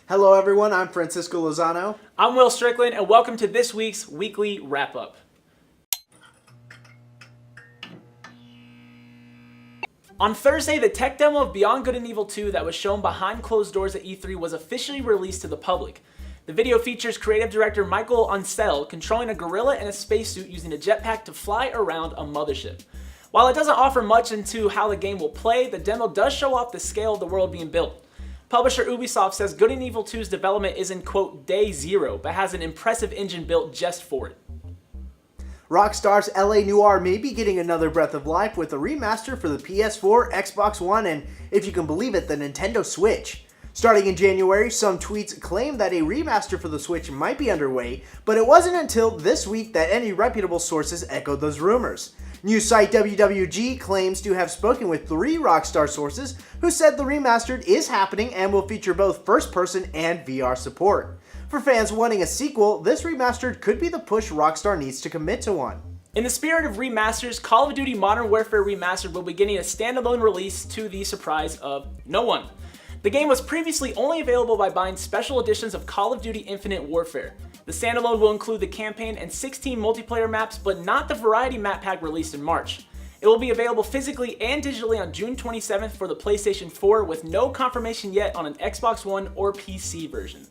Hello everyone, I'm Francisco Lozano. I'm Will Strickland, and welcome to this week's weekly wrap-up. On Thursday, the tech demo of Beyond Good and Evil 2 that was shown behind closed doors at E3 was officially released to the public. The video features creative director Michael Ancel controlling a gorilla in a spacesuit using a jetpack to fly around a mothership. While it doesn't offer much into how the game will play, the demo does show off the scale of the world being built. Publisher Ubisoft says Good and Evil 2's development is in, quote, day zero, but has an impressive engine built just for it. Rockstar's LA Noire may be getting another breath of life with a remaster for the PS4, Xbox One, and, if you can believe it, the Nintendo Switch. Starting in January, some tweets claimed that a remaster for the Switch might be underway, but it wasn't until this week that any reputable sources echoed those rumors. News site WWG claims to have spoken with 3 Rockstar sources who said the remastered is happening and will feature both first-person and VR support. For fans wanting a sequel, this remastered could be the push Rockstar needs to commit to one. In the spirit of remasters, Call of Duty Modern Warfare Remastered will be getting a standalone release to the surprise of no one. The game was previously only available by buying special editions of Call of Duty Infinite Warfare. The standalone will include the campaign and 16 multiplayer maps, but not the variety map pack released in March. It will be available physically and digitally on June 27th for the PlayStation 4, with no confirmation yet on an Xbox One or PC version.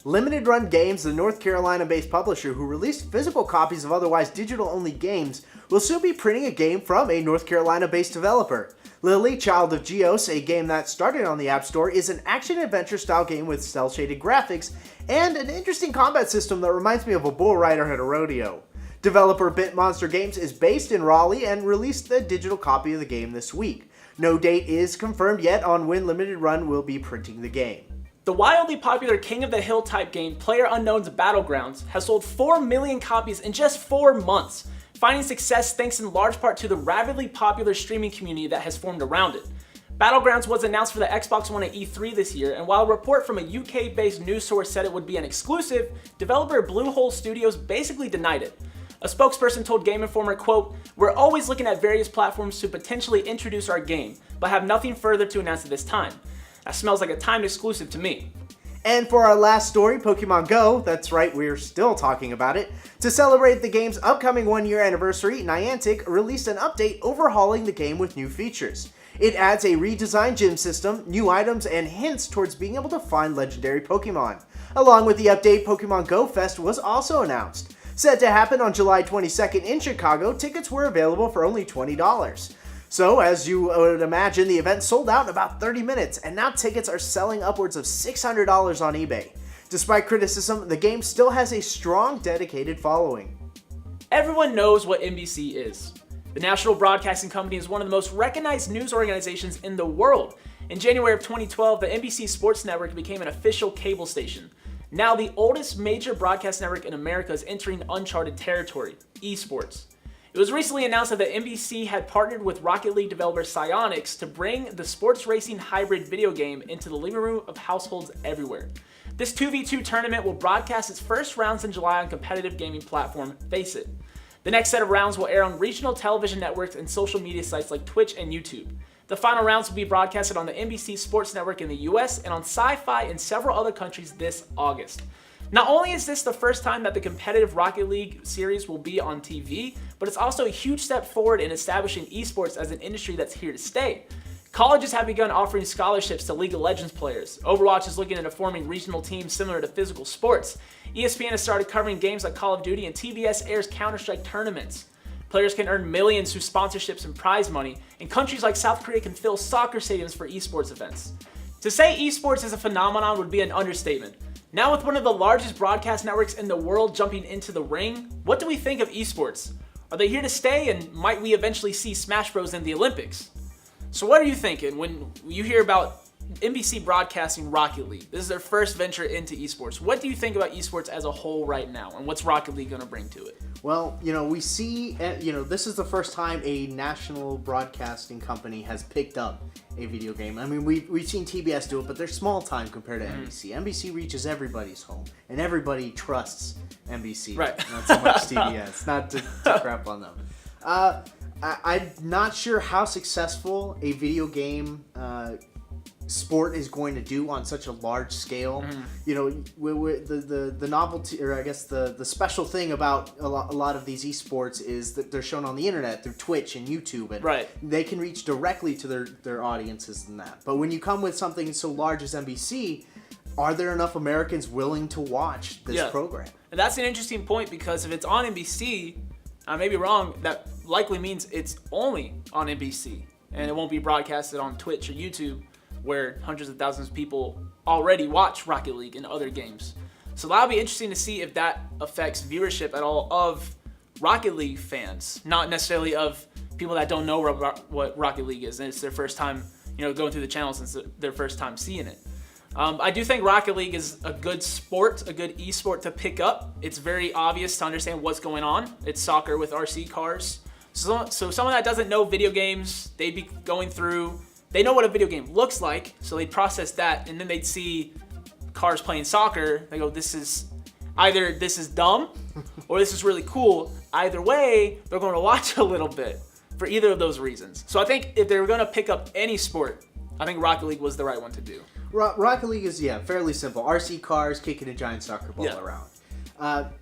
Limited Run Games, the North Carolina-based publisher who released physical copies of otherwise digital-only games, will soon be printing a game from a North Carolina-based developer. Lily, Child of Geos, a game that started on the App Store, is an action-adventure style game with cel-shaded graphics and an interesting combat system that reminds me of a bull rider at a rodeo. Developer Bit Monster Games is based in Raleigh and released a digital copy of the game this week. No date is confirmed yet on when Limited Run will be printing the game. The wildly popular King of the Hill type game PlayerUnknown's Battlegrounds has sold 4 million copies in just 4 months, finding success thanks in large part to the rapidly popular streaming community that has formed around it. Battlegrounds was announced for the Xbox One at E3 this year, and while a report from a UK-based news source said it would be an exclusive, developer Bluehole Studios basically denied it. A spokesperson told Game Informer, quote, "We're always looking at various platforms to potentially introduce our game, but have nothing further to announce at this time. That smells like a timed exclusive to me." And for our last story, Pokemon Go, that's right, we're still talking about it. To celebrate the game's upcoming 1-year anniversary, Niantic released an update overhauling the game with new features. It adds a redesigned gym system, new items, and hints towards being able to find legendary Pokemon. Along with the update, Pokemon Go Fest was also announced. Set to happen on July 22nd in Chicago, tickets were available for only $20. So, as you would imagine, the event sold out in about 30 minutes, and now tickets are selling upwards of $600 on eBay. Despite criticism, the game still has a strong, dedicated following. Everyone knows what NBC is. The National Broadcasting Company is one of the most recognized news organizations in the world. In January of 2012, the NBC Sports Network became an official cable station. Now, the oldest major broadcast network in America is entering uncharted territory, esports. It was recently announced that the NBC had partnered with Rocket League developer Psyonix to bring the sports racing hybrid video game into the living room of households everywhere. This 2v2 tournament will broadcast its first rounds in July on competitive gaming platform FACEIT. The next set of rounds will air on regional television networks and social media sites like Twitch and YouTube. The final rounds will be broadcasted on the NBC Sports Network in the US and on Sci-Fi in several other countries this August. Not only is this the first time that the competitive Rocket League series will be on TV, but it's also a huge step forward in establishing esports as an industry that's here to stay. Colleges have begun offering scholarships to League of Legends players. Overwatch is looking into forming regional teams similar to physical sports. ESPN has started covering games like Call of Duty, and TBS airs Counter-Strike tournaments. Players can earn millions through sponsorships and prize money, and countries like South Korea can fill soccer stadiums for esports events. To say esports is a phenomenon would be an understatement. Now with one of the largest broadcast networks in the world jumping into the ring, what do we think of esports? Are they here to stay, and might we eventually see Smash Bros in the Olympics? So what are you thinking when you hear about NBC broadcasting Rocket League? This is their first venture into esports. What do you think about esports as a whole right now, and what's Rocket League going to bring to it? Well, we see, this is the first time a national broadcasting company has picked up a video game. I mean, we've seen TBS do it, but they're small time compared to NBC. NBC reaches everybody's home, and everybody trusts NBC. Right. Not so much TBS, not to crap on them. I'm not sure how successful a video game sport is going to do on such a large scale. You know, the novelty, or I guess the special thing about a lot of these esports is that they're shown on the internet through Twitch and YouTube, and Right. they can reach directly to their audiences than that. But when you come with something so large as NBC, are there enough Americans willing to watch this program? And that's an interesting point, because if it's on NBC, I may be wrong, that likely means it's only on NBC and it won't be broadcasted on Twitch or YouTube, where hundreds of thousands of people already watch Rocket League and other games. So that'll be interesting to see if that affects viewership at all of Rocket League fans, not necessarily of people that don't know what Rocket League is and it's their first time, going through the channel since their first time seeing it. I do think Rocket League is a good sport, a good esport to pick up. It's very obvious to understand what's going on. It's soccer with RC cars. So someone that doesn't know video games, they'd be going through, they know what a video game looks like, so they'd process that, and then they'd see cars playing soccer. They go, this is dumb, or this is really cool. Either way, they're going to watch a little bit for either of those reasons. So I think if they were going to pick up any sport, I think Rocket League was the right one to do. Rocket League is, fairly simple. RC cars kicking a giant soccer ball around.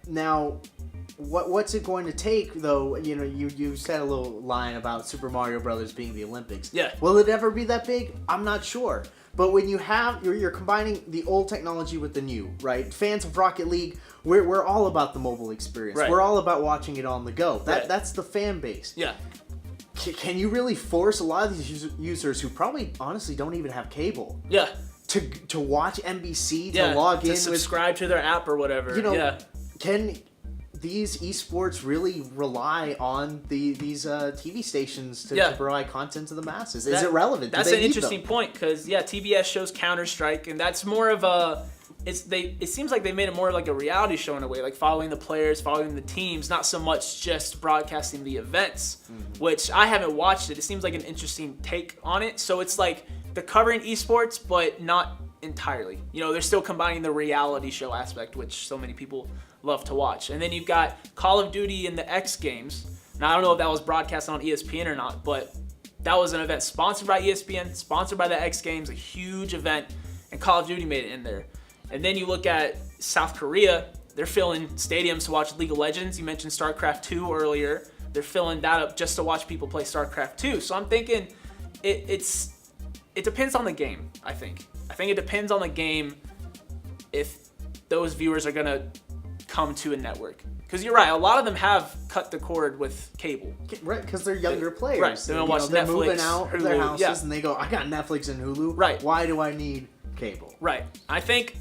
Now, what's it going to take, though? You said a little line about Super Mario Brothers being the Olympics. Yeah. Will it ever be that big? I'm not sure. But when you're combining the old technology with the new, right? Fans of Rocket League, we're all about the mobile experience. Right. We're all about watching it on the go. Right. That's the fan base. Yeah. Can you really force a lot of these users who probably honestly don't even have cable? Yeah. To watch NBC, to log in, to subscribe to their app or whatever. Can these esports really rely on these TV stations to provide content to the masses? Is it relevant? That's an interesting point, because TBS shows Counter-Strike, and that's more of a. It seems like they made it more like a reality show in a way, like following the players, following the teams, not so much just broadcasting the events, which I haven't watched it. It seems like an interesting take on it. So it's like they're covering esports, but not entirely. They're still combining the reality show aspect, which so many people love to watch. And then you've got Call of Duty and the X Games. Now, I don't know if that was broadcast on ESPN or not, but that was an event sponsored by ESPN, sponsored by the X Games, a huge event, and Call of Duty made it in there. And then you look at South Korea, they're filling stadiums to watch League of Legends. You mentioned StarCraft 2 earlier. They're filling that up just to watch people play StarCraft 2. So I'm thinking it depends on the game, I think. I think it depends on the game if those viewers are going to come to a network. Because you're right, a lot of them have cut the cord with cable. Right, because they're younger players. Right, they don't watch they're Netflix, moving out of their Hulu, houses and they go, I got Netflix and Hulu. Right. Why do I need cable? Right. I think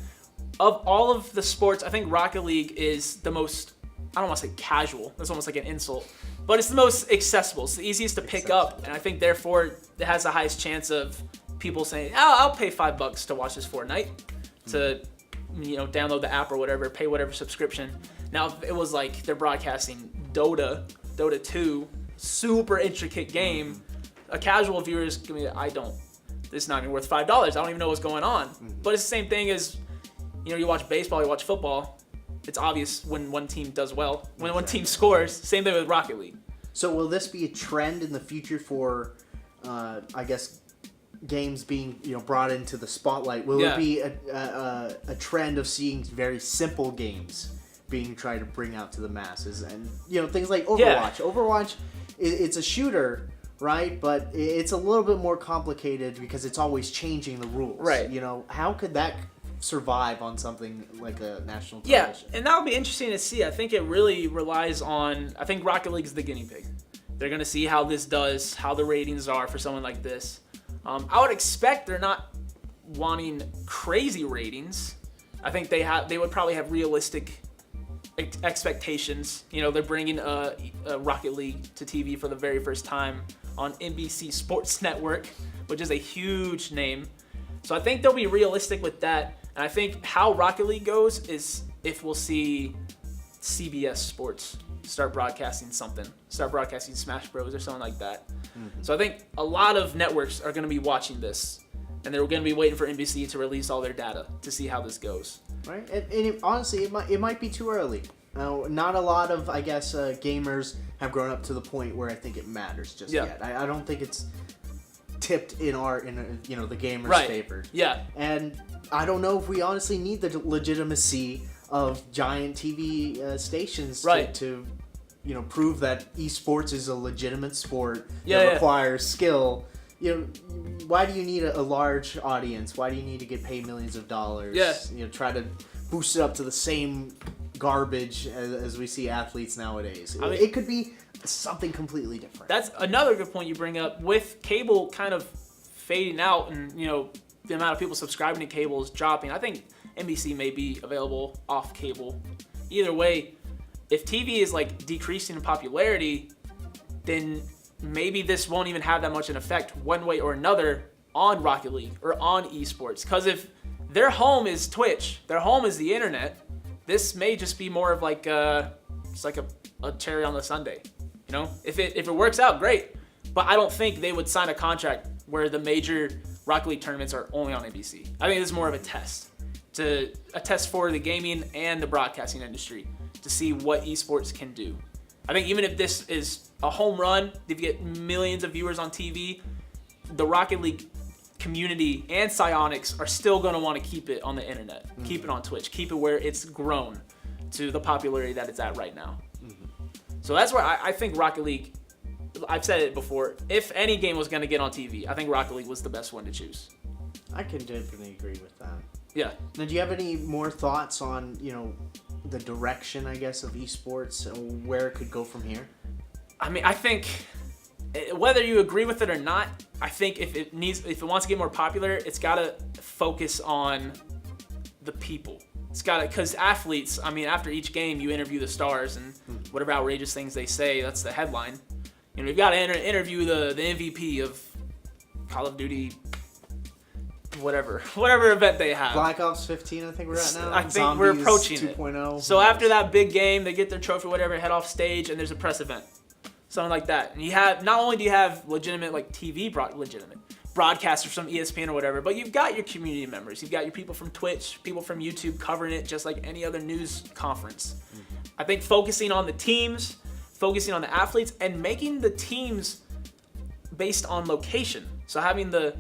of all of the sports, I think Rocket League is the most, I don't want to say casual, that's almost like an insult, but it's the most accessible. It's the easiest to pick up, and I think therefore it has the highest chance of people saying, I'll pay $5 to watch this Fortnite, to download the app or whatever, pay whatever subscription. Now, if it was like they're broadcasting Dota 2, super intricate game, a casual viewer is going to be, this is not even worth $5. I don't even know what's going on. But it's the same thing as, you watch baseball, you watch football. It's obvious when one team does well, when one team scores. Same thing with Rocket League. So will this be a trend in the future for, I guess, games being brought into the spotlight? Will it be a trend of seeing very simple games being tried to bring out to the masses, and things like Overwatch? Overwatch, it's a shooter, right? But it's a little bit more complicated because it's always changing the rules. Right. How could that survive on something like a national television? Yeah, and that'll be interesting to see. I think it really relies on, I think Rocket League is the guinea pig. They're going to see how this does, how the ratings are for someone like this. I would expect they're not wanting crazy ratings. I think they would probably have realistic expectations. They're bringing a Rocket League to TV for the very first time on NBC Sports Network, which is a huge name. So I think they'll be realistic with that. And I think how Rocket League goes is if we'll see CBS Sports start broadcasting Smash Bros. Or something like that. So I think a lot of networks are going to be watching this, and they're going to be waiting for NBC to release all their data to see how this goes. Right, and honestly, it might be too early. Not a lot of, I guess, gamers have grown up to the point where I think it matters just yet. I don't think it's tipped in the gamers' Right. favor. Yeah. And I don't know if we honestly need the legitimacy of giant TV stations Right. to prove that esports is a legitimate sport Yeah, that yeah. requires skill. Why do you need a large audience? Why do you need to get paid millions of dollars? Yeah. Try to boost it up to the same garbage as we see athletes nowadays. I mean- It could be something completely different. That's another good point you bring up. With cable kind of fading out and, the amount of people subscribing to cable is dropping, I think NBC may be available off cable. Either way, if TV is like decreasing in popularity, then maybe this won't even have that much an effect one way or another on Rocket League or on esports. Because if their home is Twitch, their home is the internet, this may just be more of like just like a cherry on the sundae. If it works out, great. But I don't think they would sign a contract where the major Rocket League tournaments are only on NBC. I think this is more of a test. A test for the gaming and the broadcasting industry to see what esports can do. I think even if this is a home run, if you get millions of viewers on TV, the Rocket League community and Psyonix are still going to want to keep it on the internet, keep it on Twitch, keep it where it's grown to the popularity that it's at right now. So that's where I think Rocket League, I've said it before, if any game was going to get on TV, I think Rocket League was the best one to choose. I can definitely agree with that. Yeah. Now, do you have any more thoughts on, the direction, I guess, of esports and where it could go from here? I mean, I think whether you agree with it or not, I think if it wants to get more popular, it's got to focus on the people. It's got to, because athletes, I mean, after each game, you interview the stars and whatever outrageous things they say, that's the headline. You've got to interview the MVP of Call of Duty, whatever event they have. Black Ops 15, I think we're at now. I think we're approaching 2.0. it. So after that big game, they get their trophy, whatever, head off stage, and there's a press event, something like that. And you have not only do you have legitimate like TV legitimate broadcasters from ESPN or whatever, but you've got your community members. You've got your people from Twitch, people from YouTube covering it just like any other news conference. I think focusing on the teams, focusing on the athletes, and making the teams based on location. So having the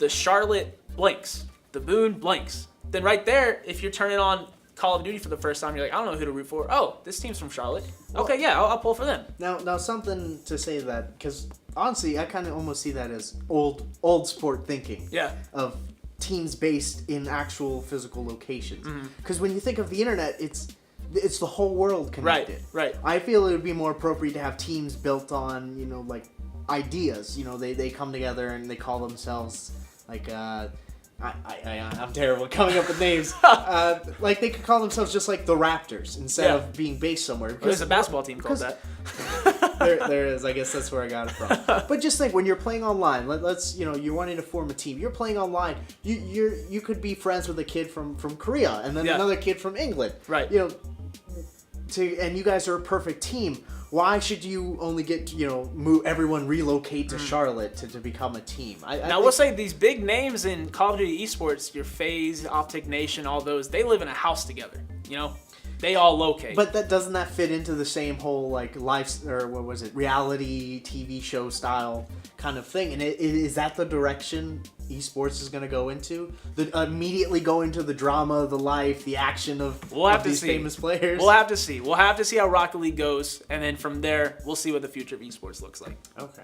Charlotte blanks, the Boone blanks. Then right there, if you're turning on Call of Duty for the first time, you're like, I don't know who to root for. Oh, this team's from Charlotte. Okay, yeah, I'll pull for them. Now something to say that, because honestly, I kind of almost see that as old sport thinking. Yeah. Of teams based in actual physical locations. Because when you think of the internet, it's the whole world connected. Right. I feel it would be more appropriate to have teams built on, like ideas. They come together and they call themselves like I'm terrible at coming up with names. Like they could call themselves just like the Raptors instead of being based somewhere. There's a basketball team called that. there is. I guess that's where I got it from. But just think, when you're playing online, let's you're wanting to form a team. You're playing online. You could be friends with a kid from Korea and then another kid from England. Right. And you guys are a perfect team. Why should you only get everyone relocate to Charlotte to become a team? I will say these big names in Call of Duty esports, your FaZe, Optic Nation, all those, they live in a house together. They all locate. But doesn't that fit into the same whole like life, or what was it, reality TV show style kind of thing? And is that the direction esports is going to go into? Immediately go into the drama, the life, the action of these famous players? We'll have to see. We'll have to see how Rocket League goes, and then from there, we'll see what the future of esports looks like. Okay.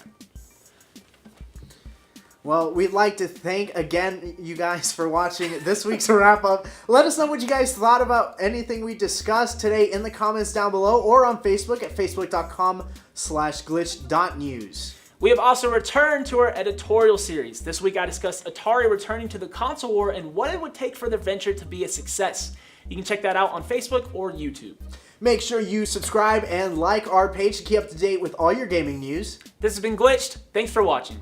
Well, we'd like to thank again you guys for watching this week's wrap up. Let us know what you guys thought about anything we discussed today in the comments down below or on Facebook at facebook.com/glitch.news. We have also returned to our editorial series. This week I discussed Atari returning to the console war and what it would take for the venture to be a success. You can check that out on Facebook or YouTube. Make sure you subscribe and like our page to keep up to date with all your gaming news. This has been Glitched. Thanks for watching.